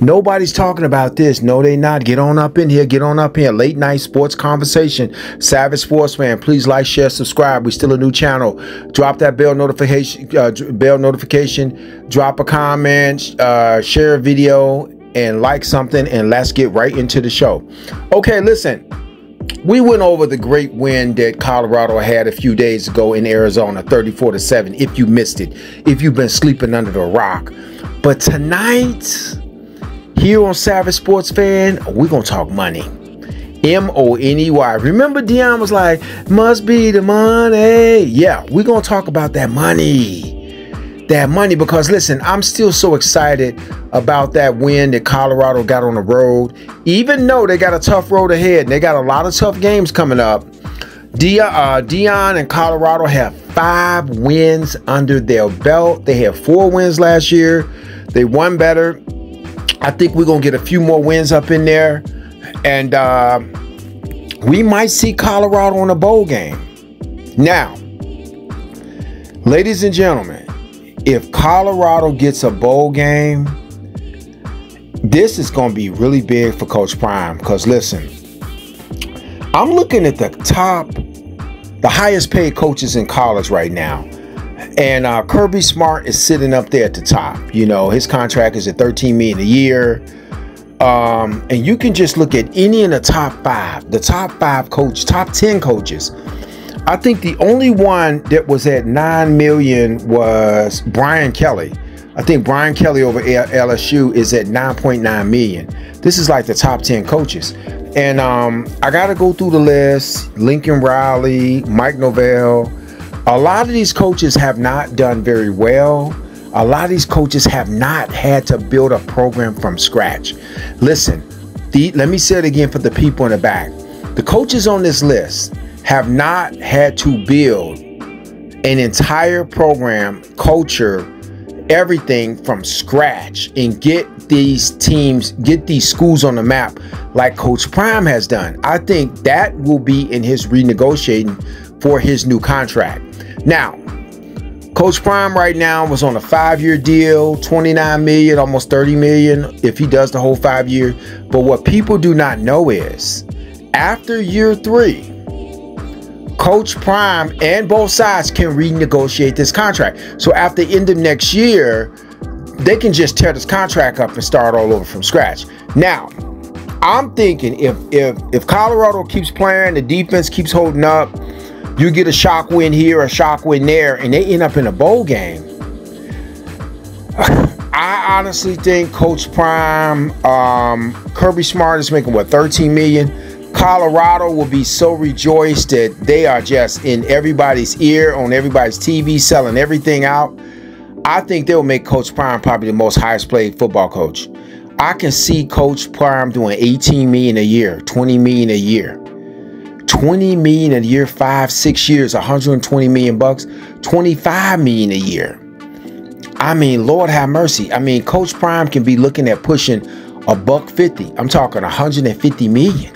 Nobody's talking about this. No, they not. Get on up in here. Get on up here. Late night sports conversation. Savage Sports Fan. Please like, share, subscribe. We still a new channel. Drop that bell notification. Drop a comment. Share a video and like something. And let's get right into the show. Okay, listen. We went over the great win that Colorado had a few days ago in Arizona, 34-7. If you missed it, if you've been sleeping under the rock. But tonight, here on Savage Sports Fan, we're going to talk money. M-O-N-E-Y. Remember Deion was like, must be the money. Yeah, we're going to talk about that money. That money, because listen, I'm still so excited about that win that Colorado got on the road. Even though they got a tough road ahead and they got a lot of tough games coming up, Deion and Colorado have 5 wins under their belt. They had 4 wins last year. They won better. I think we're going to get a few more wins up in there. And we might see Colorado in a bowl game. Now, ladies and gentlemen, if Colorado gets a bowl game, this is going to be really big for Coach Prime. Because listen, I'm looking at the highest paid coaches in college right now. And Kirby Smart is sitting up there at the top. You know, his contract is at $13 million a year. And you can just look at any in the top 5, top 10 coaches. I think the only one that was at $9 million was Brian Kelly. I think Brian Kelly over at LSU is at $9.9 million. This is like the top 10 coaches. And I got to go through the list. Lincoln Riley, Mike Norvell. A lot of these coaches have not done very well. A lot of these coaches have not had to build a program from scratch. Listen, let me say it again for the people in the back. The coaches on this list have not had to build an entire program, culture, everything from scratch and get these teams, get these schools on the map like Coach Prime has done. I think that will be in his renegotiating for his new contract. Now, Coach Prime right now was on a 5-year deal, $29 million, almost $30 million if he does the whole 5 years. But what people do not know is after year 3, Coach Prime and both sides can renegotiate this contract. So after the end of next year, they can just tear this contract up and start all over from scratch. Now, I'm thinking if Colorado keeps playing, the defense keeps holding up, you get a shock win here, a shock win there, and they end up in a bowl game. I honestly think Coach Prime, Kirby Smart is making, what, $13 million? Colorado will be so rejoiced that they are just in everybody's ear, on everybody's TV, selling everything out. I think they'll make Coach Prime probably the most highest paid football coach. I can see Coach Prime doing $18 million a year, $20 million a year. $20 million a year, 5-6 years, $120 million bucks, $25 million a year. I mean, Lord have mercy. I mean, Coach Prime can be looking at pushing $150. I'm talking $150 million.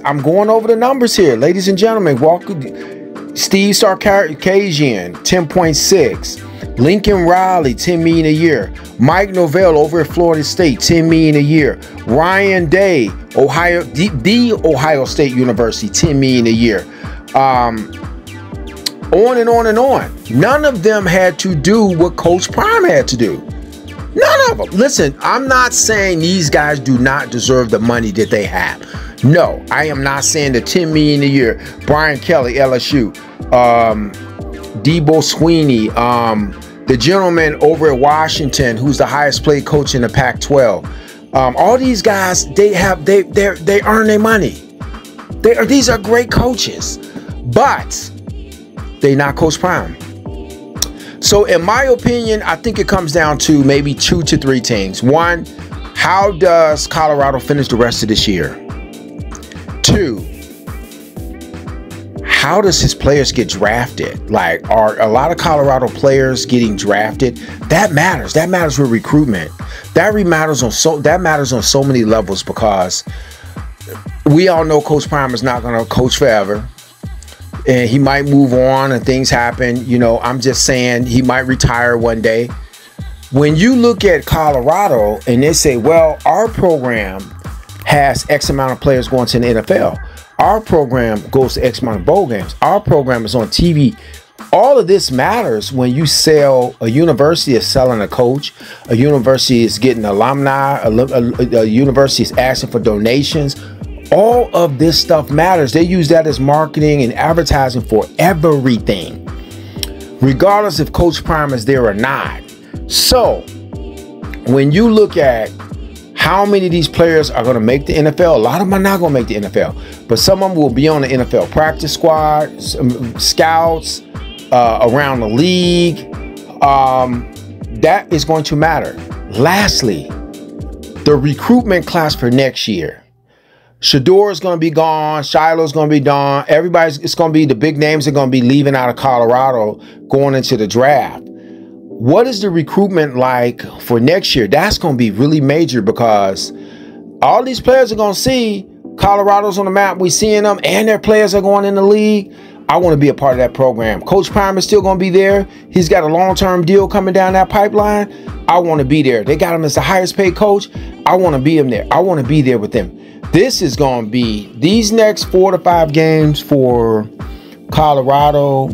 I'm going over the numbers here, ladies and gentlemen. Steve Sarkisian, 10.6. Lincoln Riley, $10 million a year. Mike Norvell over at Florida State, $10 million a year. Ryan Day, the Ohio State University, $10 million a year. On and on and on. None of them had to do what Coach Prime had to do. None of them. Listen, I'm not saying these guys do not deserve the money that they have. No, I am not saying the $10 million a year. Brian Kelly, LSU, Debo Sweeney, the gentleman over at Washington, who's the highest paid coach in the Pac-12. All these guys, they earn their money. These are great coaches, but they not Coach Prime. So in my opinion, I think it comes down to maybe 2 to 3 things. 1, how does Colorado finish the rest of this year? 2, how does his players get drafted? Like, are a lot of Colorado players getting drafted? That matters. That matters with recruitment. That matters on so many levels, because we all know Coach Prime is not going to coach forever. And he might move on and things happen. You know, I'm just saying he might retire one day. when you look at Colorado and they say, well, our program has X amount of players going to the NFL. Our program goes to X amount of bowl games. Our program is on TV. All of this matters when you sell. A university is selling a coach. A university is getting alumni. A university is asking for donations. All of this stuff matters. They use that as marketing and advertising for everything, regardless if Coach Prime is there or not. So when you look at how many of these players are going to make the NFL, a lot of them are not going to make the NFL, but some of them will be on the NFL practice squad, scouts, around the league. That is going to matter. Lastly, the recruitment class for next year. Shedeur is going to be gone. Shiloh's going to be gone. It's going to be the big names are going to be leaving out of Colorado going into the draft. What is the recruitment like for next year? That's going to be really major because all these players are going to see Colorado's on the map. We're seeing them and their players are going in the league. I want to be a part of that program. Coach Prime is still going to be there. He's got a long-term deal coming down that pipeline. I want to be there. They got him as the highest paid coach. I want to be him there. I want to be there with them. This is going to be, these next 4 to 5 games for Colorado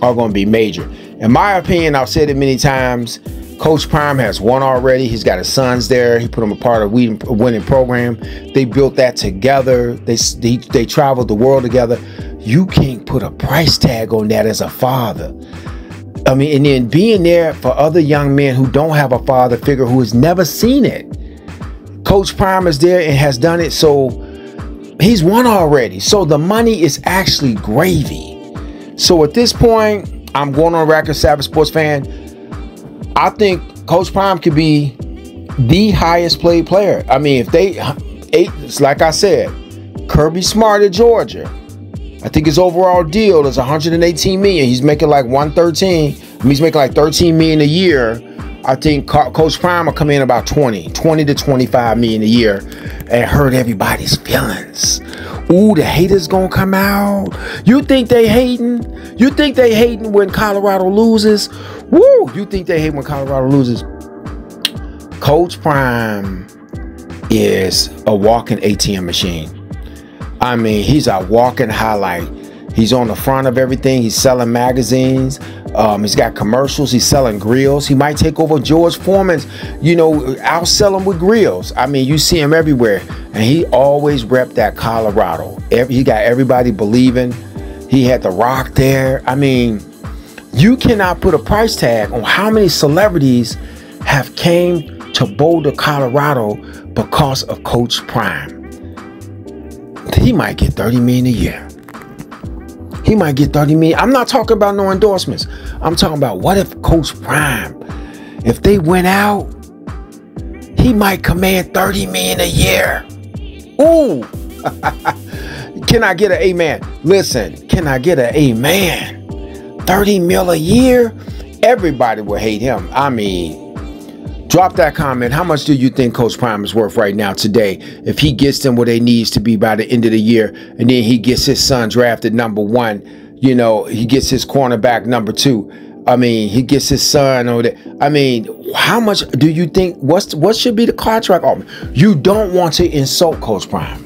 are going to be major. In my opinion, I've said it many times, Coach Prime has won already. He's got his sons there. He put them a part of a winning program. They built that together. They traveled the world together. You can't put a price tag on that as a father. I mean, and then being there for other young men who don't have a father figure, who has never seen it. Coach Prime is there and has done it, so he's won already. So the money is actually gravy. So at this point, I'm going on record, Savage Sports Fan. I think Coach Prime could be the highest paid player. I mean, if they, like I said, Kirby Smart at Georgia, I think his overall deal is $118 million. He's making like $113. He's making like $13 million a year. I think Coach Prime will come in about 20 to 25 million a year and hurt everybody's feelings. Ooh, the haters gonna come out. You think they hating? You think they hating when Colorado loses? Woo! You think they hate when Colorado loses? Coach Prime is a walking ATM machine. I mean, he's a walking highlight. He's on the front of everything. He's selling magazines. He's got commercials. He's selling grills. He might take over George Foreman's, outsell him with grills. I mean, you see him everywhere. And he always repped that Colorado. He got everybody believing. He had The Rock there. I mean, you cannot put a price tag on how many celebrities have came to Boulder, Colorado because of Coach Prime. He might get $30 million a year. He might get $30 million. I'm not talking about no endorsements. I'm talking about what if Coach Prime, if they went out, he might command $30 million a year. Ooh. Can I get an amen? Listen, can I get an amen? $30 million a year? Everybody will hate him. I mean, drop that comment. How much do you think Coach Prime is worth right now today? If he gets them where they needs to be by the end of the year, and then he gets his son drafted number 1, he gets his cornerback number 2. I mean, he gets his son over there. I mean, how much do you think? What should be the contract offer? You don't want to insult Coach Prime.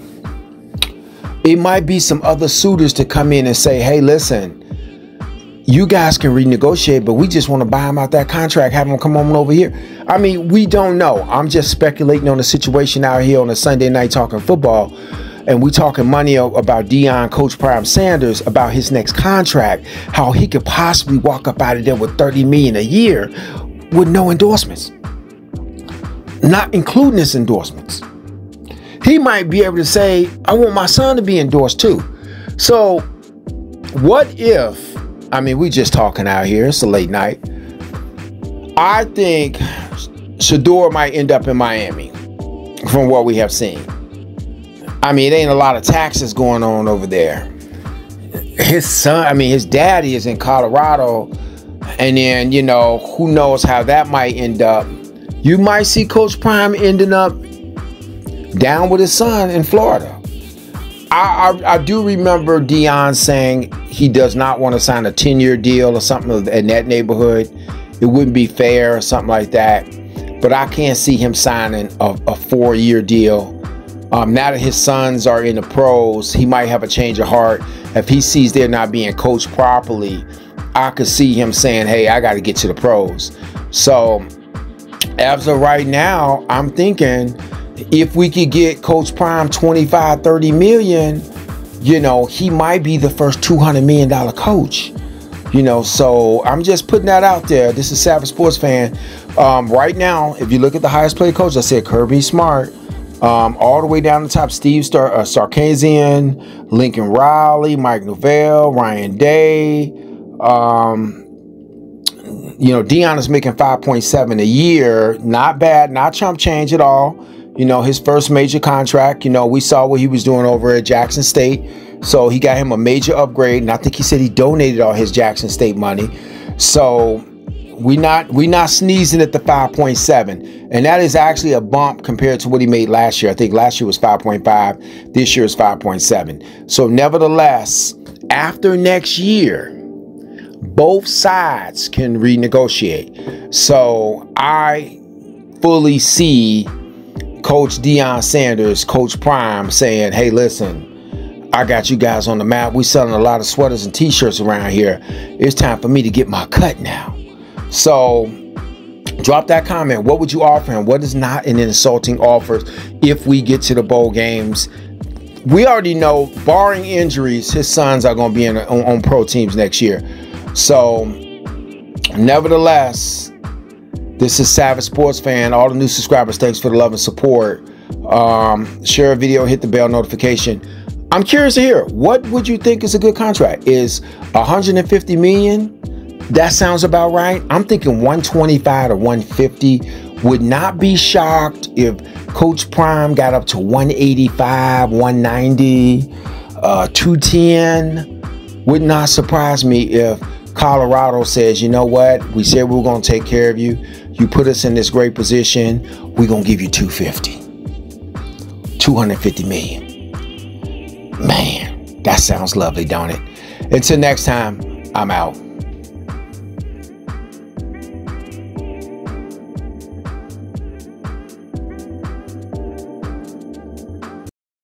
It might be some other suitors to come in and say, hey, listen, you guys can renegotiate, but we just want to buy him out that contract, have him come on over here. I mean, we don't know. I'm just speculating on the situation out here on a Sunday night talking football. And we talking money about Deion, Coach Prime Sanders, about his next contract, how he could possibly walk up out of there with $30 million a year with no endorsements, not including his endorsements. He might be able to say, I want my son to be endorsed too. So what if, I mean, we just talking out here. It's a late night. I think Shedeur might end up in Miami from what we have seen. I mean, it ain't a lot of taxes going on over there. His son, I mean, his daddy is in Colorado. And then, who knows how that might end up. You might see Coach Prime ending up down with his son in Florida. I do remember Deion saying he does not want to sign a 10-year deal or something in that neighborhood. it wouldn't be fair or something like that. But I can't see him signing a 4-year deal. Now that his sons are in the pros, he might have a change of heart. If he sees they're not being coached properly, I could see him saying, hey, I got to get to the pros. So as of right now, I'm thinking if we could get Coach Prime 25, 30 million, you know, he might be the first $200 million coach. You know, so I'm just putting that out there. This is Savage Sports Fan. Right now, if you look at the highest paid coach, I said Kirby Smart. All the way down the top, Steve Sarkisian, Lincoln Riley, Mike Novell, Ryan Day. You know, Deion is making 5.7 a year. Not bad, not chump change at all. You know, his first major contract, you know, we saw what he was doing over at Jackson State. So he got him a major upgrade. And I think he said he donated all his Jackson State money. So we not sneezing at the 5.7. And that is actually a bump compared to what he made last year. I think last year was 5.5. This year is 5.7. So nevertheless, after next year, both sides can renegotiate. So I fully see Coach Deion Sanders, Coach Prime saying, hey, listen, I got you guys on the map. We're selling a lot of sweaters and t-shirts around here. It's time for me to get my cut now. So drop that comment. What would you offer him? What is not an insulting offer if we get to the bowl games? We already know, barring injuries, his sons are going to be on pro teams next year. So nevertheless, this is Savage Sports Fan. All the new subscribers, thanks for the love and support. Share a video, hit the bell notification. I'm curious to hear, what would you think is a good contract? Is 150 million? That sounds about right. I'm thinking 125 to 150. Would not be shocked if Coach Prime got up to 185, 190, 210. Would not surprise me if Colorado says, you know what? We said we were going to take care of you. You put us in this great position. We're going to give you 250 million. Man, that sounds lovely, don't it? Until next time, I'm out.